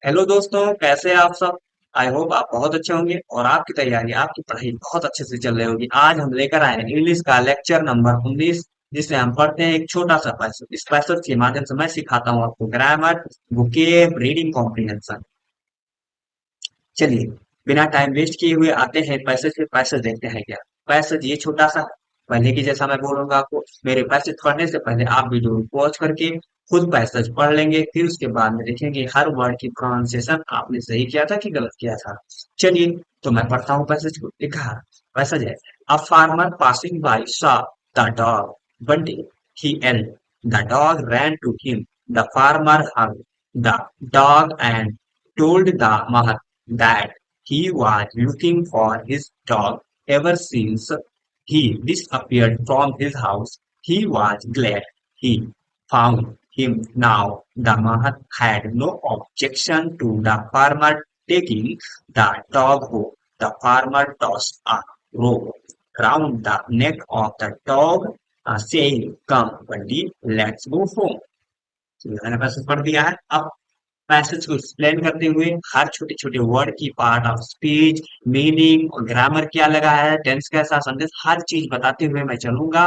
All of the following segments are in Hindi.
हेलो दोस्तों, कैसे हैं आप सब। आई होप आप बहुत अच्छे होंगे और आपकी तैयारी आपकी पढ़ाई बहुत अच्छे से चल रही होगी। आज हम लेकर आए हैं इंग्लिश का लेक्चर नंबर 19, जिसमें हम पढ़ते हैं एक छोटा सा पैसेज। इस पैसेज के माध्यम से मैं सिखाता हूँ आपको ग्रामर, वोकेब, रीडिंग कॉम्प्रिहेंशन। चलिए, बिना टाइम वेस्ट किए हुए आते हैं पैसेज पे। पैसेज देखते हैं क्या पैसेज ये छोटा सा। पहले की जैसा मैं बोलूंगा आपको, मेरे पैसेज पढ़ने से पहले आप वीडियो को पॉज करके खुद पैसेज पढ़ लेंगे, फिर उसके बाद में देखेंगे हर वर्ड की प्रोनाउंसिएशन आपने सही किया था कि गलत किया था। चलिए, तो मैं पढ़ता हूँ पैसेज को। लिखा पैसेज है, a farmer passing by saw the dog Bunty he yelled the dog ran to him. The farmer hugged the dog and told the mother that he was looking for his dog ever since he disappeared from his house. He was glad he found him now. The Mahat had no objection to the farmer taking the dog home. The farmer tossed a rope round the neck of the dog, saying, "Come, buddy, let's go home." मैंने पैसेज पढ़ दिया है। अब पैसेज को एक्सप्लेन करते हुए हर छोटे छोटे वर्ड की पार्ट ऑफ स्पीच, मीनिंग और ग्रामर क्या लगा है, टेंस कैसा, सेंटेंस, हर चीज बताते हुए मैं चलूंगा।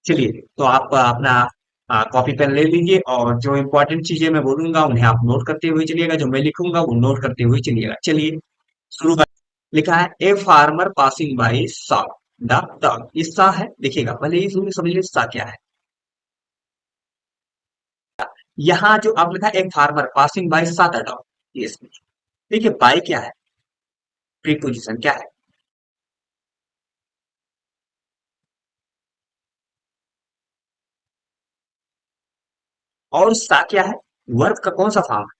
चलिए, तो आप अपना कॉपी पेन ले लीजिए और जो इंपॉर्टेंट चीजें मैं बोलूंगा उन्हें आप नोट करते हुए चलिएगा, जो मैं लिखूंगा वो नोट करते हुए चलिएगा। चलिए शुरू कर। लिखा है, ए फार्मर पासिंग बाई सा द डॉग। ये सा है, देखिएगा पहले ये समझ लीजिए सा क्या है। यहाँ जो अब लिखा है, एक फार्मर पासिंग बाय सा द डॉग, ये इसमें देखिए बाय क्या है, प्रीपोजिशन क्या है, और सा क्या है, वर्ब का कौन सा फॉर्म है,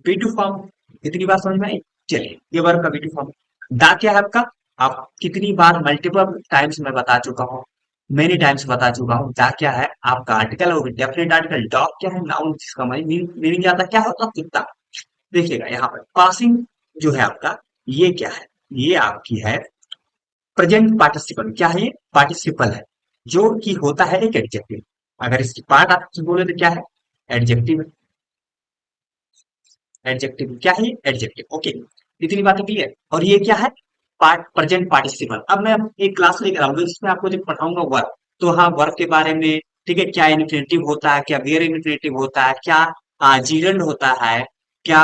बी टू फॉर्म। इतनी बात समझ में आई। चलिए, ये वर्ब का बी टू फॉर्म। दा क्या है आपका, आप कितनी बार मल्टीपल टाइम्स मैं बता चुका हूँ, मेनी टाइम्स बता चुका हूँ। दा क्या है आपका आर्टिकल, वो डेफिनेट आर्टिकल। डॉग क्या है नाउन, जिसका मीनिंग क्या था, क्या होता कुत्ता। देखिएगा यहाँ पर पासिंग जो है आपका, ये क्या है, ये आपकी है प्रेजेंट पार्टिसिपल। क्या है ये, पार्टिसिपल है जो कि होता है एक एडजेक्टिव। अगर इसकी पार्ट आप बोले तो क्या है, एडजेक्टिव। एडजेक्टिव क्या है, एडजेक्टिव। ओके, इतनी बातें क्लियर। और ये क्या है, पार्ट प्रेजेंट पार्टिसिपल। अब मैं एक क्लास लेकर आऊंगा जिसमें आपको जब पढ़ाऊंगा वर्क, तो हाँ वर्क के बारे में, ठीक है, क्या इन्फिनेटिव होता है, क्या वेयर इन्फिनेटिव होता है, क्या जीरंड होता है, क्या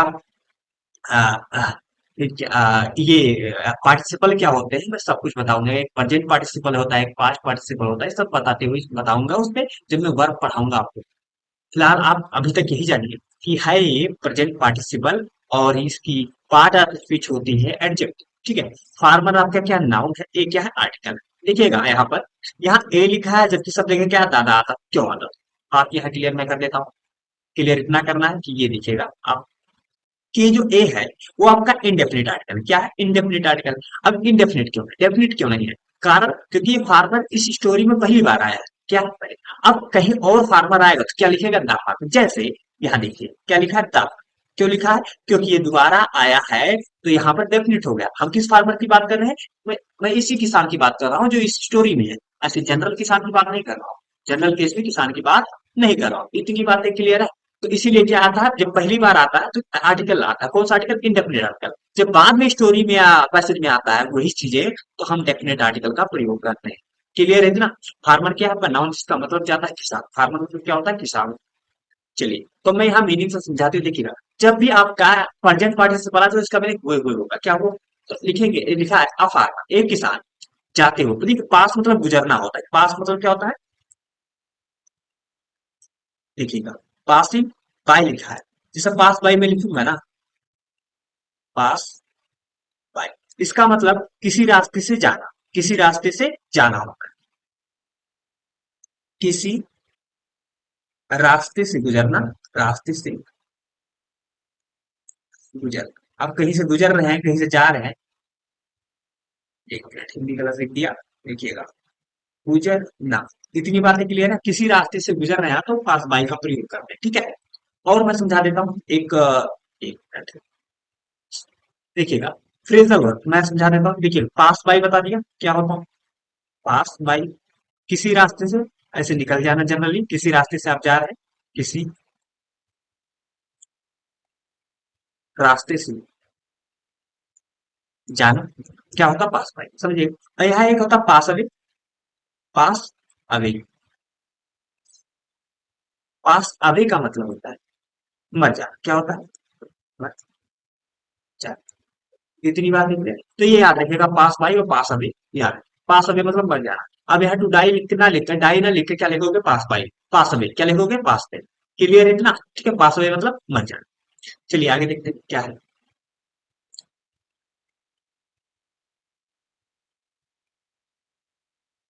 आ, आ, ये पार्टिसिपल क्या होते हैं, मैं सब कुछ बताऊंगा। एक प्रेजेंट पार्टिसिपल होता है, एक पास्ट पार्टिसिपल होता है, सब बताते हुए बताऊंगा उसमें जब मैं वर्ब पढ़ाऊंगा आपको। फिलहाल आप अभी तक यही जानिए कि है ये प्रेजेंट पार्टिसिपल, और इसकी पार्ट ऑफ स्पीच होती है एडजेक्टिव। ठीक है, फार्मर आपका क्या नाउन है, ए क्या है आर्टिकल। देखिएगा यहाँ पर, यहाँ ए लिखा है जबकि सब जगह क्या है, दादा आता, क्यों आता। आप यहाँ क्लियर मैं कर देता हूँ। क्लियर इतना करना है कि ये देखिएगा आप, कि जो ए है वो आपका इनडेफिनिट आर्टिकल। क्या है, इनडेफिनिट आर्टिकल। अब इनडेफिनिट क्यों है, डेफिनिट क्यों नहीं है, कारण क्योंकि ये फार्मर इस स्टोरी में पहली बार आया है। क्या, अब कहीं और फार्मर आएगा तो क्या लिखेगा, द फार्मर। जैसे यहाँ देखिए क्या लिखा है, द। क्यों लिखा है, क्योंकि ये दोबारा आया है तो यहाँ पर डेफिनिट हो गया। हम किस फार्मर की बात कर रहे हैं, मैं इसी किसान की बात कर रहा हूँ जो इस स्टोरी में है। ऐसे जनरल किसान की बात नहीं कर रहा हूँ, जनरल केस में किसान की बात नहीं कर रहा हूँ। इतनी बातें क्लियर है। तो इसीलिए क्या आता है, जब पहली बार आता है तो आर्टिकल आता है, कौन सा आर्टिकल, इंडेफिनिट आर्टिकल। जब बाद में स्टोरी में या पैसेज में आता है वही चीजें, तो हम डेफिनेट आर्टिकल का प्रयोग करते हैं। क्लियर है ना। फार्मर क्या है आपका नाउन, जिसका मतलब जाता है किसान। फार्मर मतलब क्या होता है, किसान। चलिए, तो मैं यहाँ मीनिंग से समझाते हुए देखिएगा, जब भी आपका प्रेजेंट पार्टिसिपल पढ़ा तो इसका मीनिंग हुए होगा। क्या वो, तो लिखेंगे, ये लिखा है अ फार्मर, एक किसान जाते हो, तो देखिए पास मतलब गुजरना होता है। पास मतलब क्या होता है, देखिएगा पासिंग बाय लिखा है, जैसे पास बाय में लिखूंगा ना, पास बाय, इसका मतलब किसी रास्ते से जाना, किसी रास्ते से जाना होगा, किसी रास्ते से गुजरना, रास्ते से गुजर। आप कहीं से गुजर रहे हैं, कहीं से जा रहे हैं। एक मिनट, हिंदी गलत लिख दिया, देखिएगा, गुजरना। इतनी बातें क्लियर है, किसी रास्ते से गुजर रहे हैं तो पास बाई का प्रयोग करते हैं। ठीक है, और मैं समझा देता हूँ एक मिनट, देखिएगा, फ्रेजल वर्ब मैं समझा देता हूँ। देखिए पास बाई बता दिया क्या होता है, पास बाई किसी रास्ते से, ऐसे निकल जाना, जनरली किसी रास्ते से आप जा रहे हैं, किसी रास्ते से जाना क्या होता, पास बाई, समझिए। और यहाँ एक होता pass away. Pass away, pass away का मतलब होता है मर जाना। क्या होता है? मर जाना। इतनी बात लिख रहे हैं। तो ये याद रखिएगा, पास बाई और पास अवे याद है। पास अवे मतलब मर जाना। अब यहाँ टू डाई लिखना, लिखकर डाई ना लिख के क्या लिखोगे, पास बाई। पास अवे क्या लिखोगे, पास पे। क्लियर है इतना? ठीक है, पास अवे मतलब मर जाना। चलिए आगे देखते हैं क्या है।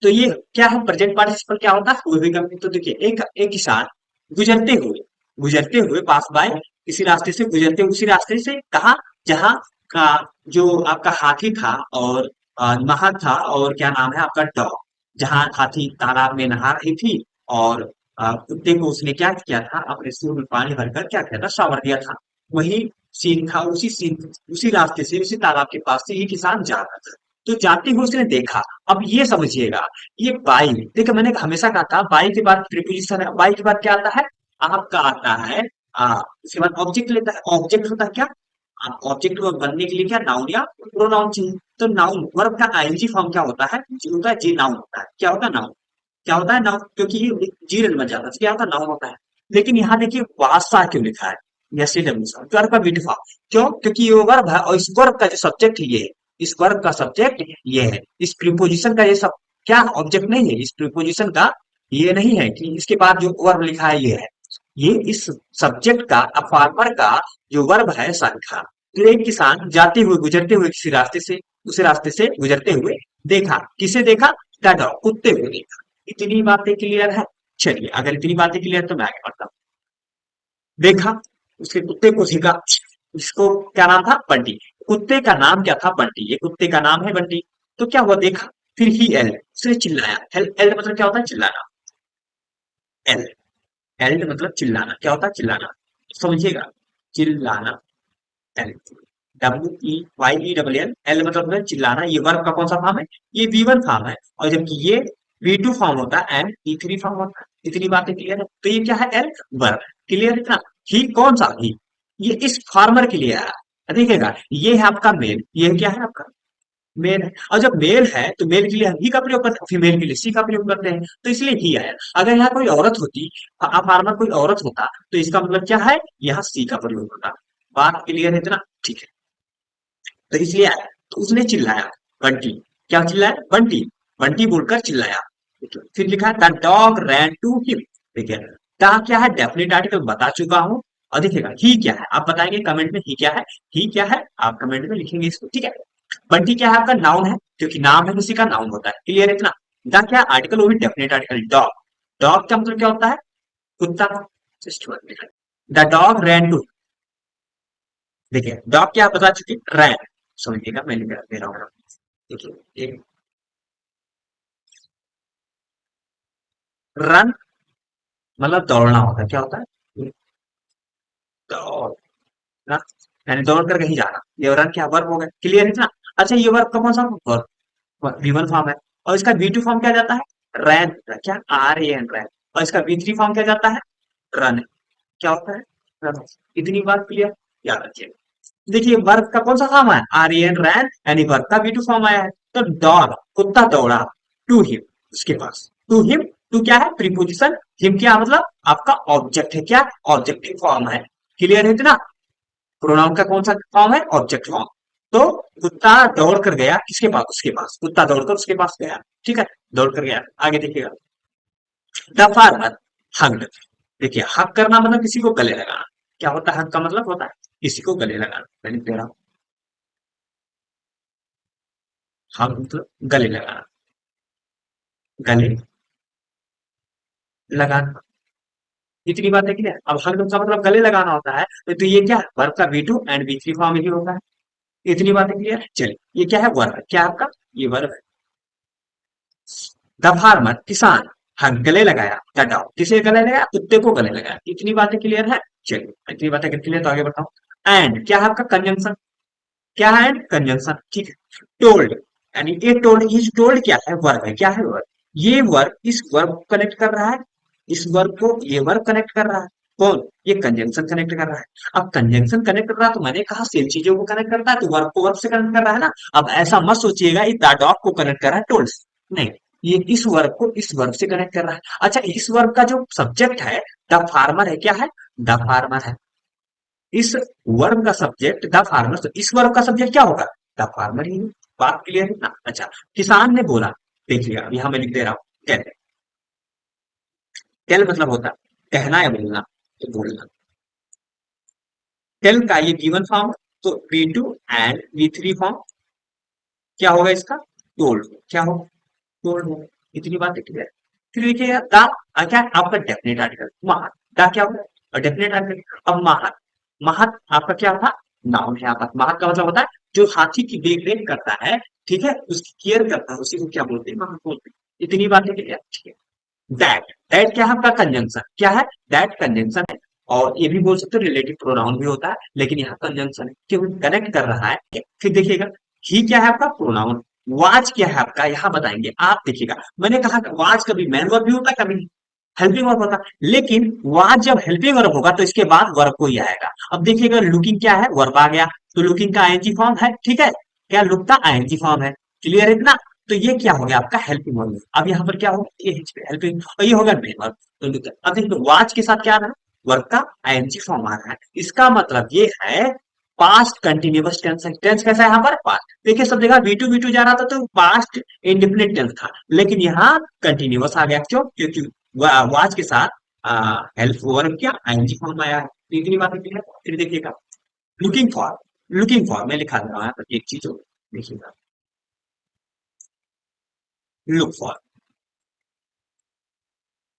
तो ये क्या है, प्रेजेंट पार्टिसिपल क्या होता है, हुए का। तो देखिए, एक किसान गुजरते हुए, गुजरते हुए पास बाय, किसी रास्ते से गुजरते हुए, उसी रास्ते से कहा जहाँ का जो आपका हाथी था और नहर था, और क्या नाम है आपका, डॉग। जहाँ हाथी तालाब में नहा रही थी, और कुत्ते को उसने क्या किया था, अपने सिर में पानी भरकर क्या किया था, शावर दिया था। वही सीन था, उसी सीन, उसी रास्ते से, उसी तालाब के पास से ये किसान जा रहा था। तो जाते हुए उसने देखा। अब ये समझिएगा, ये बाई, देखिए मैंने हमेशा कहा था बाई के बाद प्रीपोजिशन है, बाई के बाद क्या आता है, आपका आता है उसके बाद ऑब्जेक्ट लेता है। ऑब्जेक्ट होता है क्या, ऑब्जेक्ट को बनने के लिए क्या, नाउन या प्रोनाउन चाहिए। तो नाउन वर्ब का आईएनजी फॉर्म क्या होता है, जी होता है, जी नाउन होता है। क्या होता है, नाउन। क्या होता है, नाउन, क्योंकि ये जीरल बन जाता है, तो क्या होता है, नाउन होता है। लेकिन यहाँ देखिए वासा क्यों लिखा है, यस डब्ल्यू, वर्ब का बीट फॉर्म। क्यों? क्योंकि ये वर्ब है, और इस वर्ब का जो सब्जेक्ट ये है, इस वर्ब का सब्जेक्ट ये है। इस प्रीपोजिशन का ये सब क्या ऑब्जेक्ट नहीं है, इस प्रीपोजिशन का ये नहीं है कि इसके बाद जो वर्ब लिखा है ये है। ये इस सब्जेक्ट का, फार्मर का जो वर्ब है संख्या। तो एक किसान जाते हुए, गुजरते हुए किसी रास्ते से, उस रास्ते से गुजरते हुए देखा, किसे देखा, डॉग, कुत्ते को देखा। इतनी बातें क्लियर है? चलिए, अगर इतनी बातें क्लियर तो मैं आगे बढ़ता हूँ। देखा, उसके कुत्ते को देखा, इसको क्या नाम था, बंटी। कुत्ते का नाम क्या था, बंटी। ये कुत्ते का नाम है बंटी। तो क्या हुआ, देखा, फिर ही एल, उसने चिल्लाया। एल, एल मतलब क्या होता है, चिल्लाना। एल, एल मतलब चिल्लाना। क्या होता है, चिल्लाना। समझिएगा, चिल्लाना। एल, WEYELL, एल मतलब है चिल्लाना। ये वर्ब का कौन सा फॉर्म है, ये V1 फॉर्म है। और जबकि ये V2 फॉर्म होता है एंड E3 फॉर्म होता है। इतनी बातें क्लियर है? तो ये क्या है, एल वर्ब। क्लियर है ना? ही कौन सा, ही, ये इस फार्मर के लिए आया। देखिएगा, ये है आपका मेल, ये क्या है आपका मेल है। और जब मेल है तो मेल के लिए हम ही का प्रयोग करते हैं, फीमेल के लिए सी का प्रयोग करते हैं। तो इसलिए ही आया। अगर यहाँ कोई औरत होती, फार्मर कोई औरत होता, तो इसका मतलब क्या है, यहाँ सी का प्रयोग होता। बात क्लियर है इतना? ठीक है, तो इसलिए आया। तो उसने चिल्लाया, बंटी। क्या चिल्लाया, बंटी। बंटी बोलकर चिल्लाया। ठीक है? फिर लिखा है the dog ran to him. ठीक है, द क्या है, डेफिनेट आर्टिकल बता चुका हूं। और देखिएगा ही क्या है, आप बताएंगे कमेंट में ही क्या है। ही क्या है, आप कमेंट में लिखेंगे इसको। ठीक है, बंटी क्या है आपका, नाउन है, क्योंकि नाम है किसी का, नाउन होता है। क्लियर है इतना? द क्या आर्टिकल, वो भी डेफिनेट आर्टिकल, डॉग। डॉग का मतलब क्या होता है, कुत्ता। द डॉग रैन टू, देखिए डॉग क्या आप बता चुके, रैन। समझिएगा, मैं लिख दे रहा हूँ। देखिए, एक रन मतलब दौड़ना होता है। क्या होता है, दौड़ना, यानी दौड़ कर कहीं जाना। ये रन क्या वर्ब हो गया। क्लियर है ना? अच्छा, ये वर्ब का कौन सा वर्ब, V1 फॉर्म है। और इसका V2 फॉर्म क्या जाता है, रैन। क्या, RAN, रैन। और इसका V3 फॉर्म क्या जाता है, रन। क्या होता है, रन। इतनी बात क्लियर, याद रखिए। देखिए, वर्ब का कौन सा फॉर्म है, RAN, रैन, यानी वर्ब का V2 फॉर्म आया है। तो डॉग, कुत्ता दौड़ा, टू हिम, उसके पास। टू हिम, टू क्या है, प्रीपोजिशन। हिम क्या मतलब, आपका ऑब्जेक्ट है। क्या, ऑब्जेक्टिव फॉर्म है। क्लियर है इतना? प्रोनाउन का कौन सा फॉर्म है, ऑब्जेक्ट फॉर्म। तो कुत्ता दौड़ कर गया किसके पास, उसके पास। कुत्ता दौड़कर उसके पास गया। ठीक है, दौड़ कर गया। आगे देखिएगा, द फार्मर हग्ड। देखिए, हक करना मतलब किसी को गले लगाना। क्या होता है, हक का मतलब होता है किसी को गले लगाना। मैंने कह रहा हूं, हक मतलब गले लगाना, गले लगाना। इतनी बात है, क्लियर? अब हक का मतलब गले लगाना होता है, तो ये क्या है, वर्ब का V2 एंड V3 फॉर्म ही होता है। इतनी बातें क्लियर है? चलिए, ये क्या है, वर्ब है। क्या आपका, ये वर्ब है। द फार्मर किसान, हाँ गले लगाया, द डॉग किसे गले लगाया, कुत्ते को गले लगाया। इतनी बातें क्लियर है? चलिए, इतनी बातें क्लियर, तो आगे बताओ। एंड क्या है आपका, कंजंक्शन। क्या है, एंड कंजंक्शन। ठीक है, टोल्ड, यानी ये टोल्ड, इस टोल्ड क्या है, वर्ब है। क्या है, वर्ब। ये वर्ब इस वर्ब को कनेक्ट कर रहा है, इस वर्ब को ये वर्ब कनेक्ट कर रहा है। कौन? ये कंजंक्शन कनेक्ट कर रहा है। अब कंजंक्शन कनेक्ट कर रहा है तो मैंने कहा सेम चीजों को कनेक्ट करता है, तो वर्ब को वर्ब से कनेक्ट कर रहा है ना। अब ऐसा मत सोचिएगा ये द डॉग को कनेक्ट कर रहा है टोल्ड से, नहीं, ये इस वर्ब को इस वर्ब से कनेक्ट कर रहा है। अच्छा, इस वर्ब का जो सब्जेक्ट है द फार्मर है, क्या है? द फार्मर है। इस वर्ब का सब्जेक्ट द फार्मर, तो इस वर्ब का सब्जेक्ट क्या होगा? द फार्मर ही है। बात क्लियर है ना? अच्छा, किसान ने बोला, देखिएगा यहां मैं लिख दे रहा हूं, कहते, टेल मतलब होता है कहना या बोलना, तो बोलना। टेल का ये गिवन फॉर्म, तो V2 एंड V3 फॉर्म क्या होगा इसका? टोल्ड। क्या होगा? टोल्ड होगा। इतनी बात है क्लियर। फिर देखिए द, क्या है आपका डेफिनेट आर्टिकल महत, द क्या होगा? और डेफिनेट आर्टिकल। अब महत, महत आपका क्या था? नाउन है आपका। महत का मतलब होता है जो हाथी की देख रेख करता है, ठीक है, उसकी केयर करता है, उसी को क्या बोलते हैं? महत बोलते हैं। इतनी बातें क्लियर, ठीक है। दैट, दैट क्या है आपका? कंजंक्शन। क्या है? दैट कंजंक्शन है। और ये भी बोल सकते हो रिलेटिव प्रोनाउन भी होता है, लेकिन यहाँ कंजंक्शन है क्यों कनेक्ट कर रहा है। फिर देखिएगा ही क्या है आपका? प्रोनाउन। वाज क्या है आपका? यहाँ बताएंगे आप, देखिएगा मैंने कहा वाज कभी मैन वर्ब भी होता है, कभी हेल्पिंग वर्ब होता है, लेकिन वाज जब हेल्पिंग वर्ब होगा तो इसके बाद वर्ब को ही आएगा। अब देखिएगा लुकिंग क्या है? वर्ब आ गया, तो लुकिंग का आईएनजी फॉर्म है, ठीक है, क्या लुक का आईएनजी फॉर्म है, क्लियर है इतना? तो ये क्या हो गया आपका? Helping verb. अब यहाँ पर क्या होगा? ये हेल्पिंग, और ये होगा मेन वर्ब। तो अब देखिए वाच के साथ क्या आ रहा है? वर्ब का आईएनजी फॉर्म आ रहा है। इसका मतलब ये है पास्ट कंटिन्यूअस टेंस। टेंस कैसा है यहाँ पर? पास्ट। देखिए सब जगह V2 जा रहा था तो पास्ट इंडेफिनिट टेंस था, लेकिन यहाँ कंटिन्यूअस आ गया। क्यों? क्योंकि वाच के साथ हेल्प वर्ब क्या आईएनजी फॉर्म आया है। तो इतनी बात है। फिर देखिएगा लुकिंग फॉर, लुकिंग फॉर मैं लिखा दे रहा हूँ यहाँ पर एक चीज हो, देखिएगा लुक फॉर।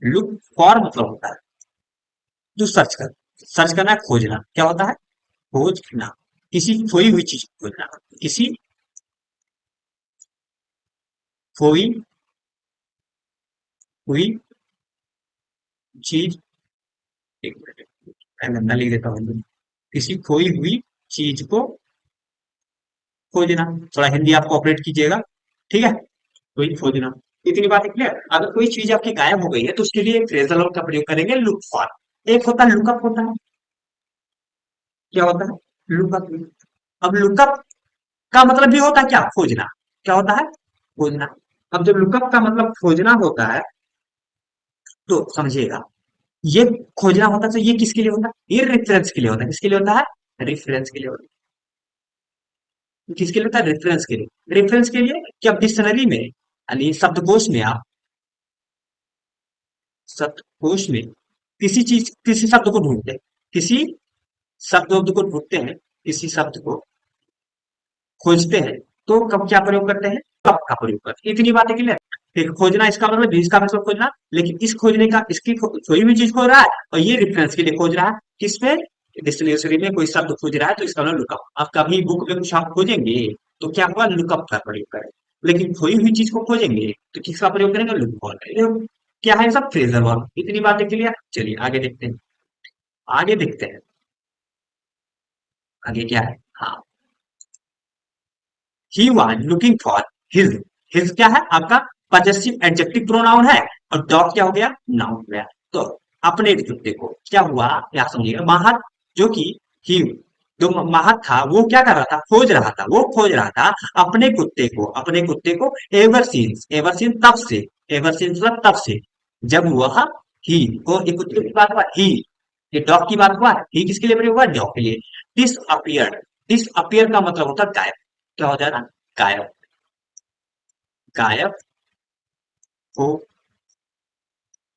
लुक फॉर मतलब होता है जो सर्च कर, सर्च करना, खोजना। क्या होता है? खोजना, किसी खोई हुई चीज को खोजना, किसी खोई हुई चीज, एक मिनट मैं गंदा लिख देता हूँ, किसी खोई हुई चीज को खोजना। थोड़ा हिंदी आप कोऑपरेट कीजिएगा, ठीक है, कोई खोजना। इतनी बात है क्लियर। अगर कोई चीज आपकी गायब हो गई है तो उसके लिए फ्रेजल वर्ब का प्रयोग करेंगे लुक फॉर। एक होता है लुकअप होता है, क्या होता है? लुकअप। अब लुकअप का मतलब भी होता है क्या? खोजना। क्या होता है? खोजना। अब जब लुकअप का मतलब खोजना होता है तो समझिएगा ये खोजना होता है, तो ये किसके लिए होता है? ये रेफरेंस के लिए होता है। किसके लिए होता है? रेफरेंस के लिए होता है। किसके लिए होता है? रेफरेंस के लिए। रेफरेंस के लिए कि अब डिक्शनरी में यानी शब्दकोश में आप, शब्दकोश में किसी चीज, किसी शब्द को ढूंढते हैं, किसी शब्द को ढूंढते हैं, किसी शब्द को खोजते हैं, तो कब क्या प्रयोग करते हैं? कब का प्रयोग करते हैं। इतनी बातें क्लियर। फिर खोजना इसका मतलब, इसका मतलब खोजना, लेकिन इस खोजने का, इसकी कोई भी चीज खोज रहा है और ये रेफरेंस के लिए खोज रहा है। किस पे? डिक्शनरी में कोई शब्द खोज रहा है तो इसका मतलब लुकअप। आप कभी बुक में कुछ आप खोजेंगे तो क्या हुआ? लुकअप का प्रयोग करें। लेकिन खोई हुई चीज को खोजेंगे तो किसका प्रयोग करेंगे? लुक फॉर करेंगे। क्या है? सब फ्रेजल वर्ब। इतनी बातें क्लियर। चलिए आगे देखते हैं, आगे देखते हैं आगे क्या है। हाँ, he was looking for his. His क्या है आपका? पजेसिव एडजेक्टिव प्रोनाउन है, और डॉग क्या हो गया? नाउन हो गया। तो अपने कुत्ते को क्या हुआ? क्या समझिएगा, माहत जो कि ही, जो माहत था वो क्या कर रहा था? खोज रहा था। वो खोज रहा था अपने कुत्ते को, अपने कुत्ते को एवर सिंस, एवर सिंस तब से, एवर सिंस मतलब तब से, जब वह ही, को एक कुत्ते की बात हुआ ही, ये डॉग की बात हुआ, ही किसके लिए प्रयोग हुआ? डॉग के लिए। डिस अपियर, डिस अपियर का मतलब होता है गायब। क्या हो जाएगा? गायब, गायब हो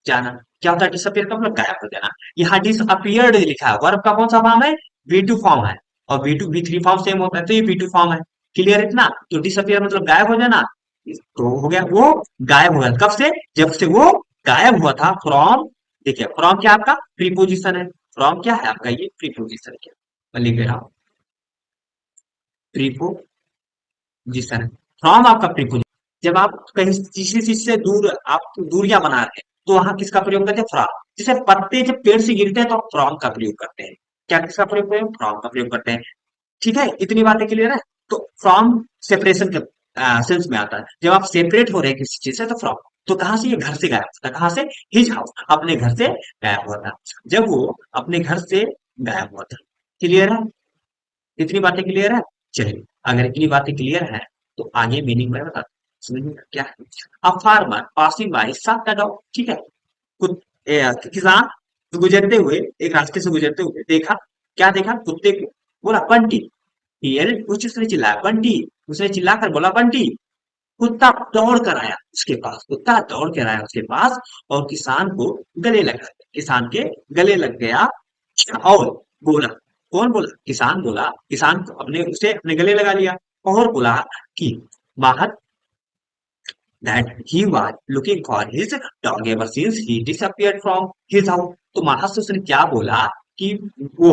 जाना। क्या होता है डिसअपियर का मतलब? गायब हो जाना। यहाँ डिसअपियर्ड लिखा है, वर्ब का कौन सा फॉर्म है? V2 फॉर्म है, और V2 V3 फॉर्म सेम होता है, तो ये V2 फॉर्म है। क्लियर है इतना? तो डिसअपियर मतलब गायब हो जाना। तो हो गया वो गायब हो गया, कब से? जब से वो गायब हुआ था फ्रॉम। देखिए फ्रॉम क्या आपका? प्रीपोजिशन है। फ्रॉम क्या है आपका? ये प्रीपोजिशन क्या? मैं लिख रहा हूँ, प्रीपोजिशन है। फ्रॉम आपका प्रीपोजिशन। जब आप कहीं किसी चीज से दूर, आप दूरियां बना रहे हैं तो वहां किसका प्रयोग करते हैं? फ्रॉम। जैसे पत्ते जब पेड़ से गिरते हैं तो आप फ्रॉम का प्रयोग करते हैं। क्या किसका प्रयोग करते हैं? फ्रॉम का प्रयोग करते हैं। ठीक है, इतनी बातें क्लियर है। तो फ्रॉम सेपरेशन के सेंस में आता है, जब आप सेपरेट हो रहे हैं किसी चीज से तो फ्रॉम। तो कहाँ से, ये घर से गायब होता, कहाँ से, हिज हाउस, अपने घर से गायब हुआ था, जब वो अपने घर से गायब हुआ था। क्लियर है, इतनी बातें क्लियर है। चलिए, अगर इतनी बातें क्लियर है तो आगे मीनिंग में बता, समझ में क्या है। A farmer passing bye saw the dog, ठीक है, किसान गुजरते हुए, एक रास्ते से गुजरते हुए देखा, क्या देखा, कुत्ते को, बोला बंटी, कुछ उसने चिल्लाया बंटी, उसने चिल्लाकर बोला बंटी, कुत्ता दौड़ कर आया उसके पास, कुत्ता दौड़ कर आया उसके पास और किसान को गले लगा, किसान के गले लग गया और बोला, कौन बोला, किसान बोला, किसान को अपने, उसे अपने गले लगा लिया और बोला कि बाहर, that he was looking for his dog ever since he disappeared from his house। तो महाराज उसने क्या बोला कि वो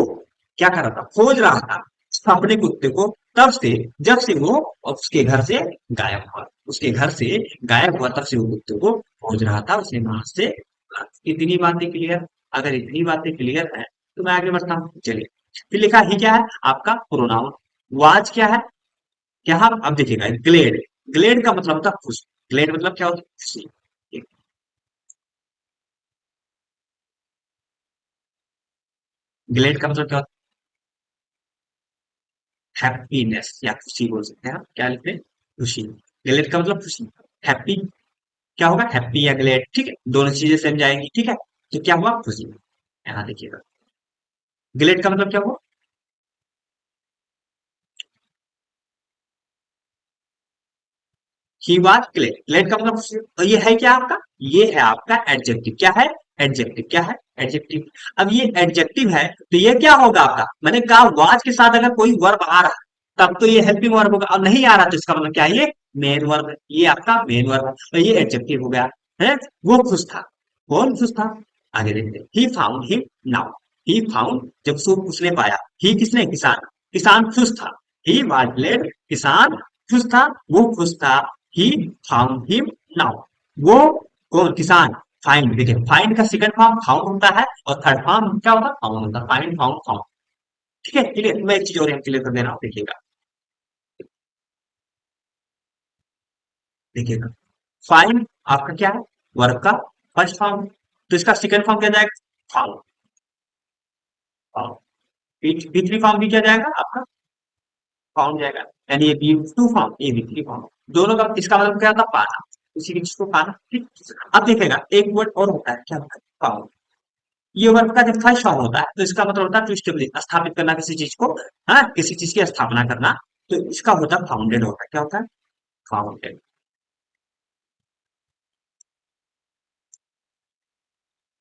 क्या कर रहा था, खोज रहा था अपने कुत्ते को तब से, जब से वो उसके घर से गायब हुआ, उसके घर से गायब हुआ तब से वो कुत्ते को खोज रहा था, उसने वहां से। इतनी बातें क्लियर, अगर इतनी बातें क्लियर है तो मैं आगे बढ़ता हूँ, चलिए। फिर लिखा ही क्या है आपका प्रोनाउन, वाज क्या है, क्या है, अब देखिएगा ग्लेड, ग्लेड का मतलब होता है खुश, ग्लेड मतलब क्या होता है, खुशी। ग्लेड का मतलब क्या होता है, हैप्पीनेस या खुशी बोल सकते हैं आप, क्या लिखते हैं, खुशी। ग्लेड का मतलब खुशी, हैप्पी क्या होगा, हैप्पी या ग्लेड, ठीक है, दोनों चीजें सेम जाएंगी, ठीक है। तो क्या हुआ, खुशी। यहाँ देखिएगा, ग्लेड का मतलब क्या हुआ, ही वाज ग्लेड, ग्लेड का मतलब खुशी, तो ये है क्या आपका, ये है आपका एडजेक्टिव, क्या है, एडजेक्टिव, क्या है, एडजेक्टिव। अब ये एडजेक्टिव है तो ये क्या होगा आपका, मैंने कहा वाज के साथ अगर कोई वर्ब आ रहा तब तो ये हेल्पिंग वर्ब होगा, अब नहीं आ रहा तो इसका मतलब क्या है, ये मेन वर्ब है, ये आपका मेन वर्ब है, तो ये एडजेक्टिव हो गया है। वो खुश था, कौन खुश था, आगे देखते हैं, he found him now, he found जब सो उसने पाया, ही किसने, किसान, किसान खुश था, ही वाज ग्लेड, किसान खुश था, वो खुश था, ही फाउंड हिम नाउ, वो कौन, किसान, फाइंड, देखिए फाइंड का सेकंड फॉर्म फाउंड होता है और थर्ड फॉर्म क्या होता है, फाउंड होता है, फाइंड फाउंड फाउंड, ठीक है, क्लियर। मैं एक चीज और यहाँ क्लियर कर दे रहा हूँ, देखिएगा, देखिएगा, फाइंड आपका क्या है, वर्ब का फर्स्ट फॉर्म, तो इसका सेकंड फॉर्म क्या जाएगा, found, found, b three form भी क्या जाएगा आपका, फाउंड जाएगा, यानी ये बी टू फॉर्म, ये बी थ्री फॉर्म, दोनों का इसका मतलब क्या था, पाना, उसी की चीज को पाना, ठीक। अब देखेगा एक वर्ड और होता है, क्या होता है, फाउंड, ये वर्ब का जब फर्स्ट फॉर्म होता है तो इसका मतलब होता है टू स्टेब्लिश, स्थापित करना किसी चीज को, हाँ, किसी चीज की स्थापना करना, तो इसका होता है फाउंडेड, होता है, क्या होता है, फाउंडेड।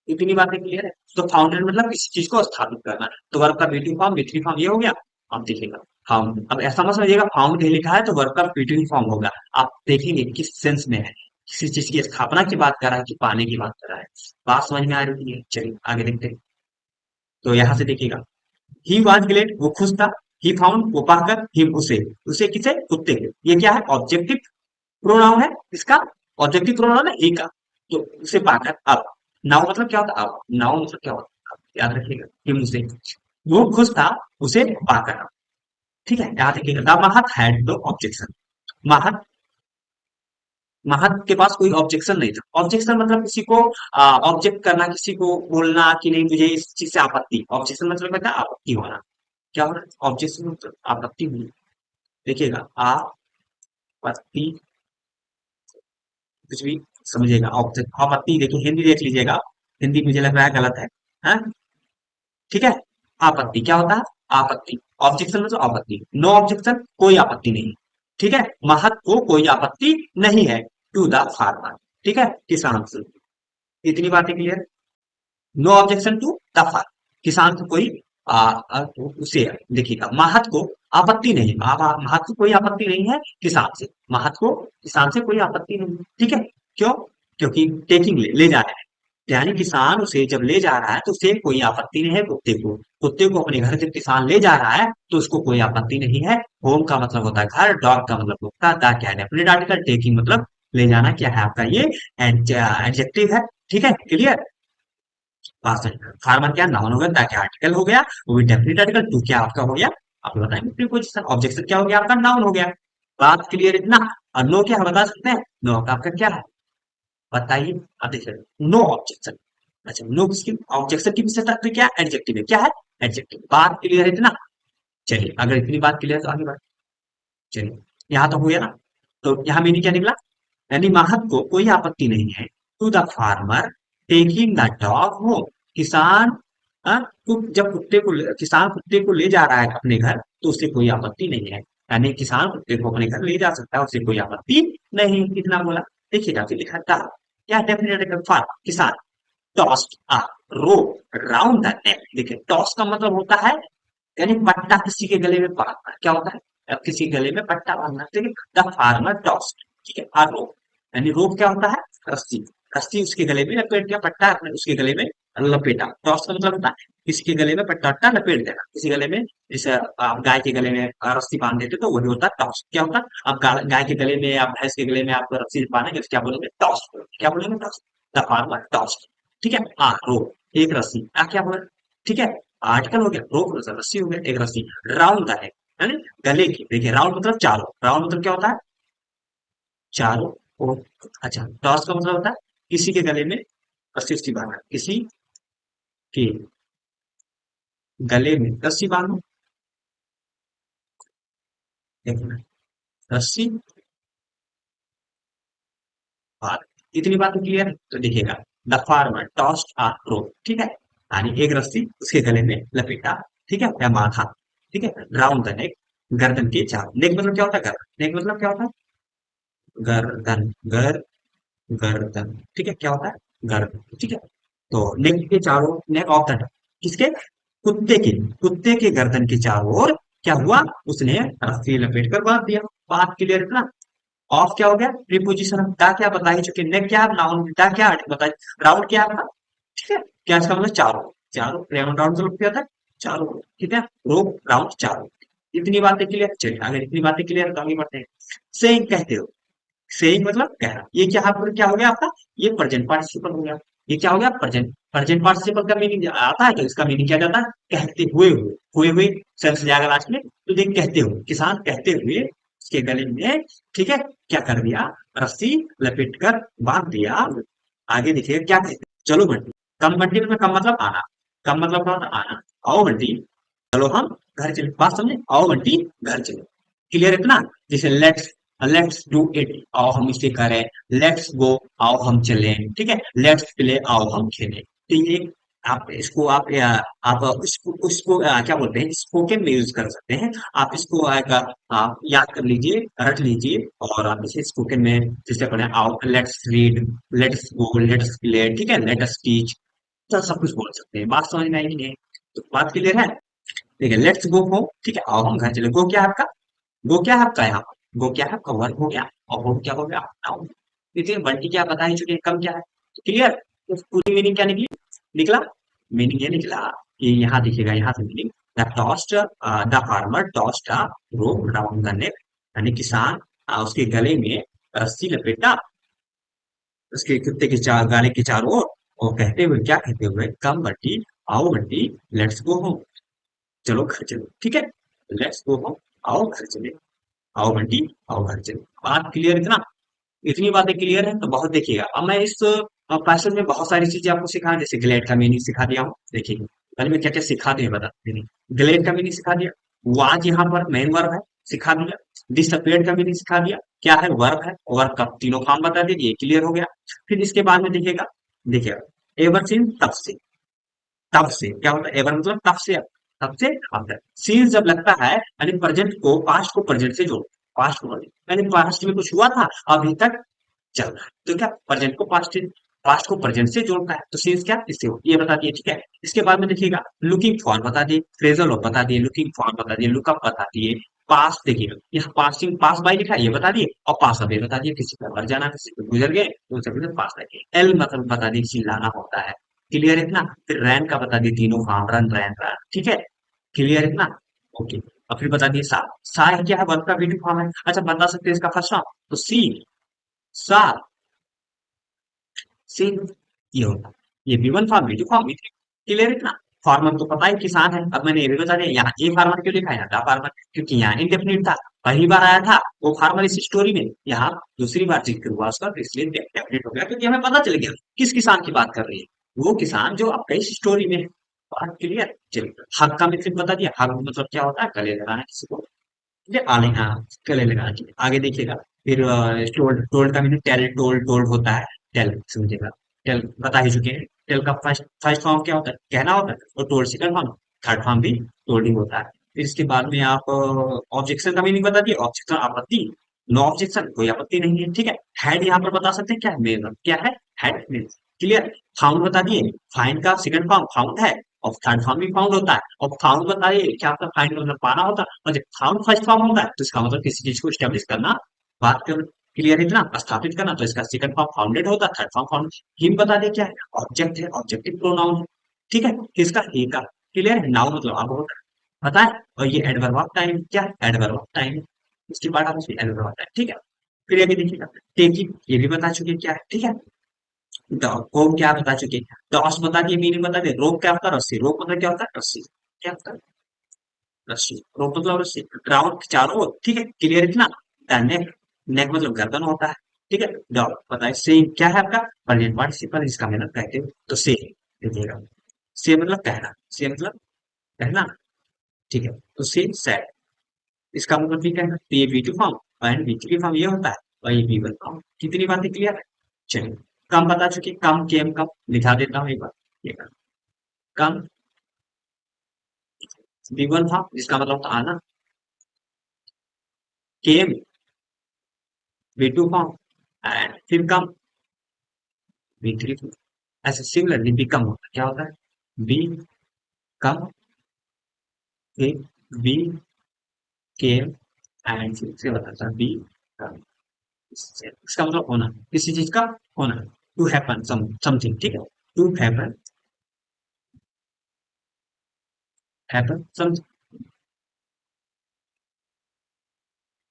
इतनी बातें क्लियर है। तो फाउंडेड मतलब किसी चीज को स्थापित करना, तो वर्ब का b form b three form ये हो गया। आप देखिएगा फाउंड, अब ऐसा मत समझिएगा फाउंड कहीं लिखा है तो वर्ब का बी फॉर्म होगा, आप देखेंगे किस सेंस में है, किसी चीज की स्थापना की बात कर रहा है कि पाने की बात कर रहा है, बात समझ में आ रही है, चलिए आगे देखते हैं। तो यहाँ से देखिएगा, ही वाज ग्लेड वो खुश था, ही फाउंड वो पाकर, हिम उसे, उसे किसे, कुत्ते के, ये क्या है, ऑब्जेक्टिव प्रोनाउन है, इसका ऑब्जेक्टिव प्रोनाउन है, ही का, तो उसे पाकर, अब नाउ मतलब क्या होता है, अब नाउ मतलब क्या होता है, अब याद रखिएगा, हिम उसे, वो खुश था उसे पाकर, ठीक है, यहाँ देखिएगा, द महत हैड नो ऑब्जेक्शन, महत, महत के पास कोई ऑब्जेक्शन नहीं था, ऑब्जेक्शन मतलब किसी को ऑब्जेक्ट करना, किसी को बोलना कि नहीं मुझे इस चीज से आपत्ति, ऑब्जेक्शन मतलब क्या होता है, आपत्ति होना, क्या हो रहा है, ऑब्जेक्शन मतलब आपत्ति हुई, देखिएगा आपत्ति, कुछ भी समझिएगा, आपत्ति, देखिए हिंदी देख लीजिएगा, हिंदी मुझे लग रहा है गलत है, हाँ, ठीक है। आपत्ति क्या होता है, आपत्ति, ऑब्जेक्शन मतलब आपत्ति, नो ऑब्जेक्शन कोई आपत्ति नहीं, ठीक है, महत को कोई आपत्ति नहीं है, टू द फार्मर, ठीक है, किसान से, इतनी बातें clear, no objection to the farmer, किसान को कोई उसे, देखिएगा महत को आपत्ति नहीं, महत को कोई आपत्ति नहीं है किसान से, महत को किसान से कोई आपत्ति नहीं है, ठीक है, क्यों, क्योंकि टेकिंग ले जा रहे हैं, यानी किसान उसे जब ले जा रहा है तो उसे कोई आपत्ति नहीं है, कुत्ते को, कुत्ते को अपने घर जब किसान ले जा रहा है तो उसको कोई आपत्ति नहीं है, होम का मतलब होता है घर, डॉग का मतलब होता है the cat, definite article, taking मतलब ले जाना, क्या है आपका ये एडजेक्टिव है, ठीक है, क्लियर। फार्मर क्या नाउन हो गया, द क्या आर्टिकल हो गया, वो भी डेफिनेट आर्टिकल, टू क्या आपका हो गया, आप बताएंगे प्रीपोजिशन, ऑब्जेक्शन क्या हो गया आपका, नाउन हो गया, बात क्लियर इतना। और नो क्या हम बता सकते हैं, नो का आपका क्या है, बताइए। अब देखिए, नो ऑब्जेक्शन। अच्छा, नो किसकी, ऑब्जेक्शन की विशेषता तो क्या, एडजेक्टिव है, क्या है, एडजेक्टिव। बात क्लियर है इतना। चलिए, अगर इतनी बात क्लियर है तो आगे बढ़। चलिए, यहाँ तो हो गया ना। तो यहाँ मीनिंग क्या निकला, यानी महत को कोई आपत्ति नहीं है, to the farmer taking the dog home. किसान, जब किसान कुत्ते को ले जा रहा है अपने घर, तो उसे कोई आपत्ति नहीं है। यानी किसान कुत्ते को अपने घर ले जा सकता है, उसे कोई आपत्ति नहीं। कितना बोला, देखिएगा फिर लिखा था क्या, डेफिनेट फार्म, किसान, tossed a rope round the neck. देखिए, टॉस का मतलब होता है, यानी पट्टा किसी के गले में बांधना। क्या होता है, अब किसी के गले में पट्टा बांधना। ठीक है, द फार्मर टॉस्ट, ठीक है, आ रोप, यानी रोप क्या होता है, रस्सी। रस्सी उसके गले में लपेट दिया, पट्टा अपने उसके गले में लपेटा। टॉस का मतलब होता है किसी के गले में पट्टा वट्टा लपेट देना, किसी गले में। जैसे आप गाय के गले में रस्सी बांध देते तो वही होता है टॉस। क्या होता है, आप गाय के गले में, आप भैंस के गले में आप रस्सी बांधेंगे तो क्या बोलेंगे, टॉस। क्या बोलेंगे, टॉस। द फार्मर टॉस, ठीक है, आ रोप, एक रस्सी, आ क्या बोले, ठीक है, आर्टिकल हो गया, रोप मतलब रस्सी हो गया, एक रस्सी राउंड का है ना, गले की। देखिए, राउंड मतलब चारों, राउंड मतलब क्या होता है, चारों ओर। अच्छा, टॉस का मतलब होता है किसी के गले में रस्सी उस्सी बांधना, किसी के गले में रस्सी बांधो। देखना, रस्सी बांध। इतनी बात क्लियर है, तो देखिएगा, द फार्मर टॉस्ड आ रोप, ठीक है, यानी एक रस्सी उसके गले में लपेटा, ठीक है, या बांधा, ठीक है, राउंड द नेक, गर्दन के चारों। नेक मतलब क्या होता है, गर्दन। नेक मतलब क्या होता है, गर्दन, गर्दन, ठीक है, क्या होता है, गर्दन, ठीक है। तो नेक के चारों, नेक ऑफ द, किसके, कुत्ते के, कुत्ते के गर्दन के चारों ओर क्या हुआ, उसने रस्सी लपेट कर बांध दिया। बात क्लियर इतना। ऑफ क्या हो गया, प्रीपोजिशन, दा क्या बता ही चुके, नेक क्या है, नाउन, दा क्या बता, राउंड क्या है आपका, ठीक है, क्या इसका मतलब, चारों, चारों, राउंड राउंड से क्या होता है, चारों, ठीक है, रोप राउंड चारों। इतनी बातें क्लियर। चलिए, अगर इतनी बातें क्लियर है तो आगे बढ़ते हैं। सेइंग कहते हो, सेइंग मतलब कहना। ये क्या हो गया आपका, ये प्रेजेंट पार्टिसिपल हो गया। ये क्या हो गया, प्रेजेंट। प्रेजेंट पार्टिसिपल का मीनिंग आता है, तो इसका मीनिंग क्या जाता है, कहते हुए, हुए सेंस जाएगा लास्ट में। तो देख, कहते हुए, किसान कहते हुए उसके गले में, ठीक है, क्या कर दिया, रस्सी लपेट कर बांध दिया। आगे देखिए क्या कहते हैं, चलो बंटी। कम बंटी में कम मतलब आना, कम मतलब क्या होता है, आना। आओ बंटी, चलो हम घर चले, बात समझे, आओ बंटी घर चले। क्लियर इतना। जैसे लेट्स, लेट्स डू इट, आओ हम इसे करें। लेट्स गो, आओ हम चलें, ठीक है। लेट्स प्ले, आओ हम खेलें। तो ये आप इसको आप उसको क्या बोलते हैं, स्पोकन में यूज कर सकते हैं। आप इसको आप याद कर लीजिए, रट लीजिए, और आप इसे स्पोकन में जैसे अपने आओ, let's read, let's go, let's play, ठीक है, लेट्स टीच, तो सब कुछ बोल सकते हैं। बात समझ में आई नहीं है, तो बात क्लियर है। ठीक है, लेट्स गो होम, ठीक है, आओ हम घर चले। गो क्या है आपका, गो क्या है आपका, यहाँ पर गो क्या है आपका, वर्ब हो गया, और होम क्या हो गया, नाउन। देखिए, बंटी क्या बता ही चुके हैं, कम क्या है, क्लियर। तो पूरी मीनिंग क्या निकली, निकला, मीनिंग ये निकला कि यहाँ देखिएगा, यहाँ से meaning, the toast, the farmer toast a rope round the नेक, यानी किसान उसके गले में रस्सी लपेटा, उसके कुत्ते के गाले के चारों ओर, और कहते हुए, क्या कहते हुए, कम बंटी, आओ बंटी, लेट्स गो होम, चलो घर चलो, ठीक है, लेट्स गो होम, आओ घर चले, आओ बंटी, आओ घर चले। बात क्लियर इतना। इतनी बातें क्लियर है तो बहुत। देखिएगा, अब मैं इस पैसेज में बहुत सारी चीजें आपको सिखा, जैसे ग्लेड का मीनिंग सिखा दिया हूँ। देखिए, पहले मैं क्या क्या सिखा दिया बता दीजिए। ग्लेड का मीनिंग सिखा दिया, वाज यहाँ पर मेन वर्ब है, सिखा दिया। डिसअपियर्ड का मीनिंग सिखा दिया, क्या है, वर्ब है, वर्ब का तीनों फॉर्म बता दिए, ये क्लियर हो गया। फिर इसके बाद में देखिएगा, देखिएगा, एवर सिंस, तब से, तब से क्या होता है, एवर मतलब तब से, तब से अब तक। सीन्स जब लगता है, यानी प्रेजेंट को, पास्ट को प्रेजेंट से जोड़ो, पास्ट को present, यानी पास्ट में कुछ हुआ था, अभी तक चल रहा है, तो क्या, प्रेजेंट को पास्ट, पास्ट को प्रेजेंट से जोड़ता है, तो सीन्स क्या, इससे हो, ये बता दिए, ठीक है। इसके बाद में देखिएगा, लुकिंग फॉर बता दिए, फ्रेजल वर्ब बता दिए, लुकिंग फॉर बता दिए, लुकअप बता दिए। पास देखिए, यहाँ पासिंग, पास बाय लिखा है, ये बता दिए, और पास अवे बता दिए, किसी का मर जाना, किसी को गुजर गए तो उसे फिर पास लगे। एल मतलब बता दिए, चिल्लाना होता है, क्लियर इतना। फिर रैन का बता दिए, तीनों फॉर्म, रन, रैन, रन, ठीक है, क्लियर इतना। ओके, और फिर बता दिए सा, सा क्या है, वर्ब का वीडियो फॉर्म है। अच्छा, बता सकते हैं इसका फर्स्ट फॉर्म, तो सी, सा, सी, ये होता है। ये V1 form, V2 form, V3, clear इतना। फार्मर तो पता है किसान है। अब मैंने ये भी बता दिया, यहाँ ए फार्मर क्यों लिखा है, यहाँ दा फार्मर, क्योंकि यहाँ इंडेफिनिट था, पहली बार आया था वो फार्मर इस स्टोरी में, यहाँ दूसरी बार जिक्र हुआ उसका, तो इसलिए डेफिनेट हो गया क्योंकि हमें पता चल गया किस किसान की बात कर रही है, वो किसान जो आपका इस स्टोरी में है। बात क्लियर। चलिए, हक का मतलब बता दिया, हक मतलब क्या होता है, गले लगाना किसी को, ठीक है, आने, हाँ, गले लगाना, ठीक है। आगे देखिएगा, फिर टोल्ड, टोल्ड का मीनिंग टेल, टोल्ड, टोल्ड होता है, टेल समझिएगा, टेल बता ही चुके हैं। टेल का फर्स्ट फर्स्ट फॉर्म क्या होता है, कहना होता है, और told second form, third form भी टोल्ड ही होता है। फिर इसके बाद में आप ऑब्जेक्शन का मीनिंग बता दिए, ऑब्जेक्शन आपत्ति, नो ऑब्जेक्शन कोई आपत्ति नहीं है, ठीक है। हेड यहाँ पर बता सकते हैं क्या है, मेन क्या है, हेड मीन्स, क्लियर। फाउंड बता दिए, फाइंड का सेकंड फॉर्म फाउंड है, और थर्ड फॉर्म भी फाउंड होता है, और फाउंड बताइए क्या होता है, फाइंड मतलब पाना होता है, और जब फाउंड फर्स्ट फॉर्म होता है तो इसका मतलब किसी चीज को स्टेब्लिश करना, बात कर, क्लियर है इतना, स्थापित करना, तो इसका सेकंड फॉर्म फाउंडेड होता है, थर्ड फॉर्म फाउंड। हिम बता दे क्या है, ऑब्जेक्ट है, ऑब्जेक्टिव प्रोनाउन है, ठीक है, किसका, ही का, क्लियर है। नाउन मतलब अब होता है, पता है। और ये एडवर्ब ऑफ टाइम क्या है, एडवर्ब ऑफ टाइम, इसकी बात आप एडवर्ब ऑफ टाइम, ठीक है। फिर ये भी देखिएगा, टेकिंग ये भी बता चुके क्या है, ठीक है। होम क्या बता चुके, टॉस बता दिए, मीनिंग बता दिए, रोप क्या होता है, रस्सी, रोप मतलब क्या होता है, रस्सी, क्या होता है, रस्सी, रोप मतलब रस्सी, राउंड चारों ओर, ठीक है, क्लियर इतना। नेक, नेक मतलब गर्दन होता है, ठीक है। डॉग बताइए, से क्या है आपका, प्रेजेंट पार्टिसिपल, इसका मतलब कहते हैं तो से, देखिएगा, से मतलब कहना, से मतलब कहना, ठीक है, तो से सेड, इसका मतलब भी कहना, तो ये b two form, and b three form ये होता है, और ये बी वन फॉर्म, कितनी बातें क्लियर है। चलिए, कम बता चुके, कम केम कम, लिखा देता हूँ एक बार, ये कम, बी वन फॉर्म जिसका मतलब होता है आना, केम बी टू फॉर्म, एंड फिर कम बी थ्री फॉर्म। ऐसे सिमिलरली बी कम होता है, क्या होता है, बी कम, फिर बी केम, एंड फिर से बताता है बी कम। इसका मतलब होना, किसी चीज का होना, टू हैपन समथिंग, ठीक है, टू हैपन, हैपन समथिंग,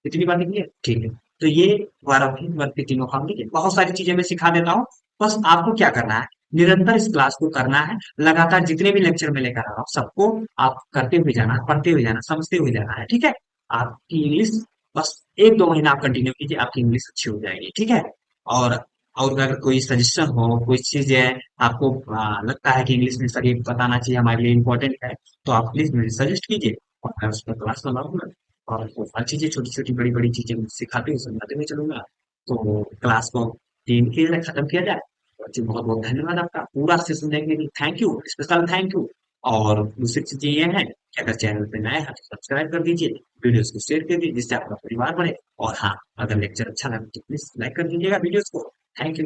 इतनी बात नहीं है, ठीक है। तो ये वर्ग के तीनों काम, ठीक है, बहुत सारी चीजें मैं सिखा देता हूँ, बस आपको क्या करना है, निरंतर इस क्लास को करना है, लगातार जितने भी लेक्चर में लेकर आ रहा हूँ सबको आप करते हुए जाना, पढ़ते हुए जाना, समझते हुए जाना है, ठीक है। आपकी इंग्लिश बस एक दो महीना आप कंटिन्यू कीजिए, आपकी इंग्लिश अच्छी हो जाएगी, ठीक है। और और अगर कोई सजेशन हो, कोई चीज है आपको लगता है कि इंग्लिश में सर ये बताना चाहिए, हमारे लिए इम्पोर्टेंट है, तो आप प्लीज मुझे सजेस्ट कीजिए, और मैं उस पर क्लास बनाऊंगा, और वो हर चीजें, छोटी छोटी बड़ी बड़ी चीजें सिखाते हुए समझाते हुए चलूंगा, तो क्लास को 3 के खत्म किया जाए। तो जी बहुत बहुत धन्यवाद आपका पूरा से सुनने के लिए, thank you, special thank you. और दूसरी चीजें ये है कि अगर चैनल पे नए हैं तो सब्सक्राइब कर दीजिए, वीडियोस को शेयर कर दीजिए जिससे आपका परिवार बढ़े, और हाँ, अगर लेक्चर अच्छा लगे तो प्लीज लाइक कर दीजिएगा वीडियोस को। Thank you.